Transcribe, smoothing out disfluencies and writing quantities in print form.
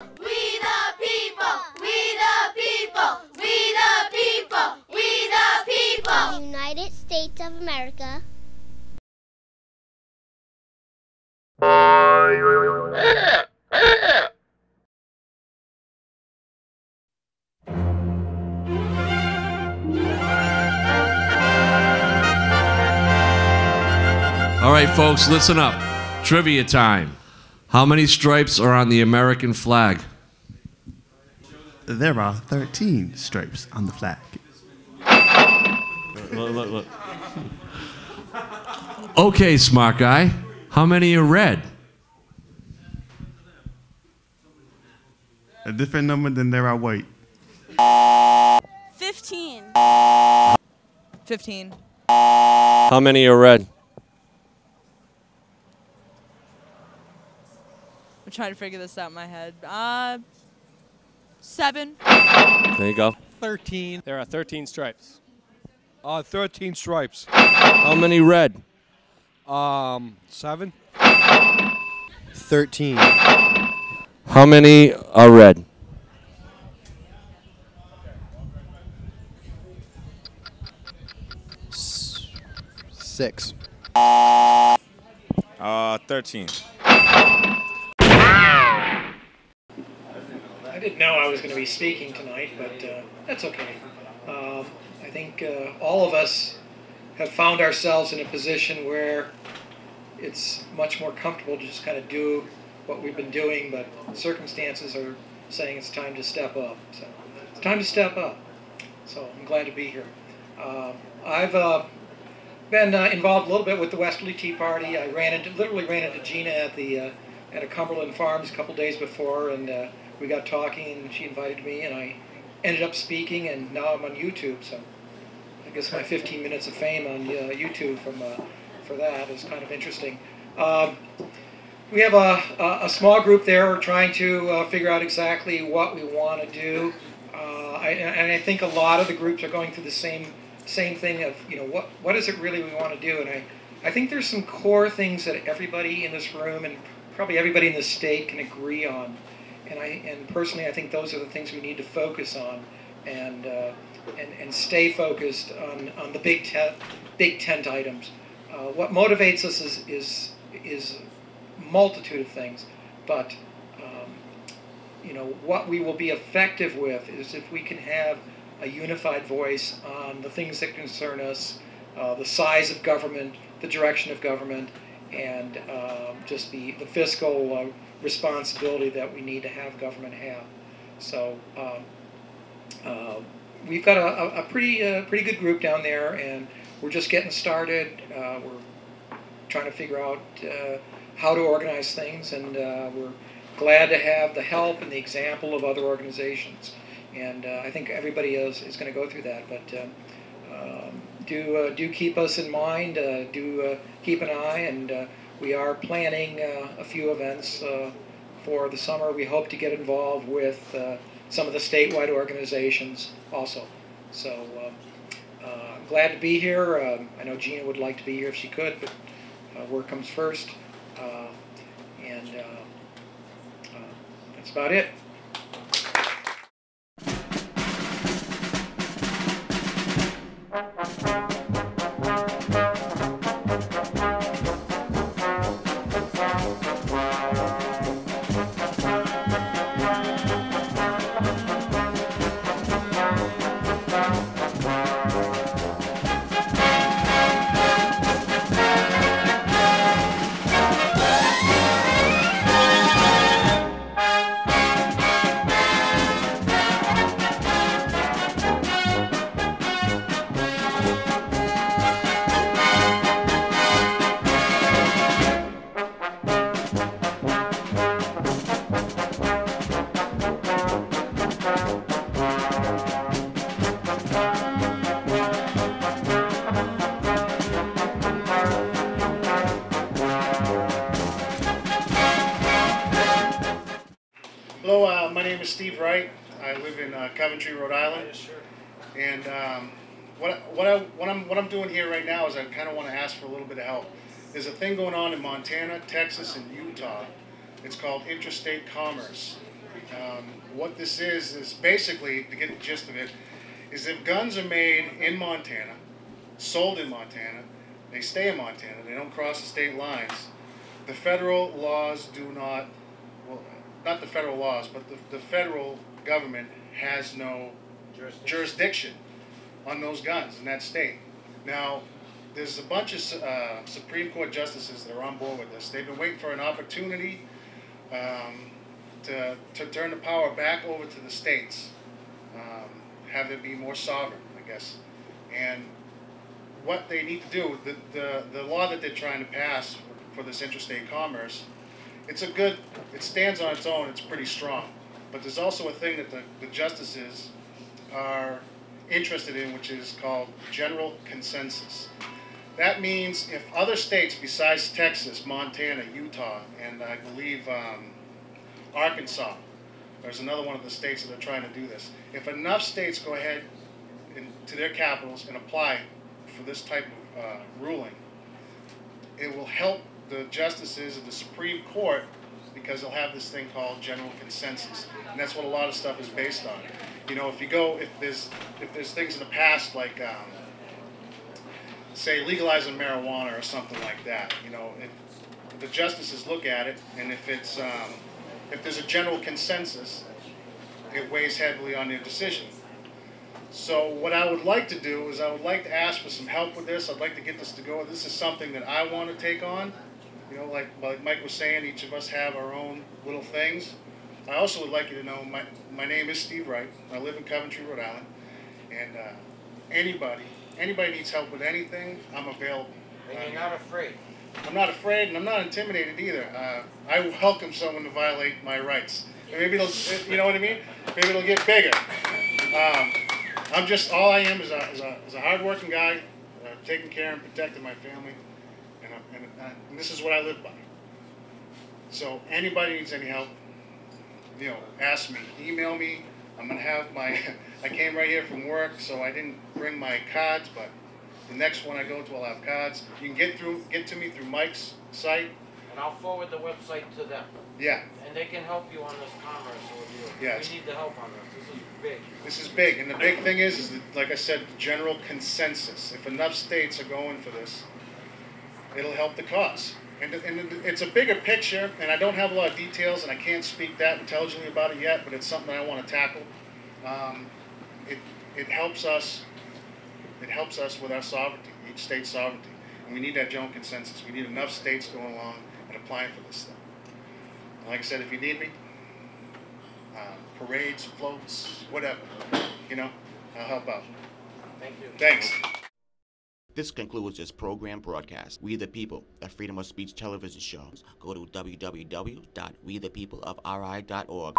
We the people, we the people, we the people, we the people. United States of America. All right, folks, listen up. Trivia time. How many stripes are on the American flag? There are 13 stripes on the flag. Look. Okay, smart guy. How many are red? A different number than there are white. 15. 15. How many are red? I'm trying to figure this out in my head. 7. There you go. 13. There are 13 stripes. 13 stripes. How many red? 7. 13. How many are red? 6. 13. I didn't know I was going to be speaking tonight, but that's okay. I think all of us have found ourselves in a position where it's much more comfortable to just kind of do what we've been doing, but circumstances are saying it's time to step up. So it's time to step up. So I'm glad to be here. I've been involved a little bit with the Westerly Tea Party. I literally ran into Gina at a Cumberland Farms a couple days before, and we got talking, and she invited me, and I ended up speaking, and now I'm on YouTube. So I guess my 15 minutes of fame on YouTube for that is kind of interesting. We have a small group there. We're trying to figure out exactly what we want to do, and I think a lot of the groups are going through the same thing of, what is it really we want to do. And I think there's some core things that everybody in this room and probably everybody in the state can agree on. And personally, I think those are the things we need to focus on, and stay focused on the big tent items. What motivates us is a multitude of things, but what we will be effective with is if we can have a unified voice on the things that concern us, the size of government, the direction of government, and just the fiscal responsibility that we need to have government have. So we've got a pretty good group down there, and we're just getting started. We're trying to figure out how to organize things, and we're glad to have the help and the example of other organizations. And I think everybody is going to go through that, but do keep us in mind, do keep an eye, and we are planning a few events for the summer. We hope to get involved with some of the statewide organizations also. So I'm glad to be here. I know Gina would like to be here if she could, but work comes first. And that's about it. Hello, my name is Steve Wright. I live in Coventry, Rhode Island. And what I'm doing here right now is I kind of want to ask for a little bit of help. There's a thing going on in Montana, Texas, and Utah. It's called interstate commerce. what this is basically, to get the gist of it, is if guns are made in Montana, sold in Montana, they stay in Montana, they don't cross the state lines, the federal laws do not, well, not the federal laws, but the federal government has no jurisdiction on those guns in that state. Now, there's a bunch of Supreme Court justices that are on board with this. They've been waiting for an opportunity to turn the power back over to the states, have it be more sovereign, I guess. And what they need to do, the law that they're trying to pass for this interstate commerce, it stands on its own, it's pretty strong. But there's also a thing that the justices are interested in, which is called general consensus. That means if other states besides Texas, Montana, Utah, and I believe Arkansas, there's another one of the states that are trying to do this. If enough states go ahead to their capitals and apply for this type of ruling, it will help the justices of the Supreme Court, because they'll have this thing called general consensus, and that's what a lot of stuff is based on. You know, if there's things in the past like say legalizing marijuana or something like that, you know, if the justices look at it, and if there's a general consensus, it weighs heavily on their decision. So what I would like to do is I would like to ask for some help with this. I'd like to get this to go. This is something that I want to take on. You know, like Mike was saying, each of us have our own little things. I also would like you to know my name is Steve Wright. I live in Coventry, Rhode Island. And anybody needs help with anything, I'm available. And you're not afraid? I'm not afraid, and I'm not intimidated either. I welcome someone to violate my rights. And maybe it'll, you know what I mean? Maybe it'll get bigger. All I am is a hard-working guy, taking care and protecting my family, and this is what I live by. So anybody needs any help, you know, ask me, email me. I'm gonna have my. I came right here from work, so I didn't bring my cards, but the next one I go to, I'll have cards. You can get to me through Mike's site. And I'll forward the website to them. Yeah. And they can help you on this commerce ordeal. Yes. We need the help on this. This is big. This is big, and the big thing is that, like I said, general consensus. If enough states are going for this, it'll help the cause. And it's a bigger picture, and I don't have a lot of details, and I can't speak that intelligently about it yet, but it's something I want to tackle. It helps us. It helps us with our sovereignty, each state's sovereignty, and we need that general consensus. We need enough states going along and applying for this thing. And like I said, if you need me, parades, floats, whatever, you know, I'll help out. Thank you. Thanks. This concludes this program broadcast. We the People, a freedom of speech television show. Go to www.wethepeopleofri.org.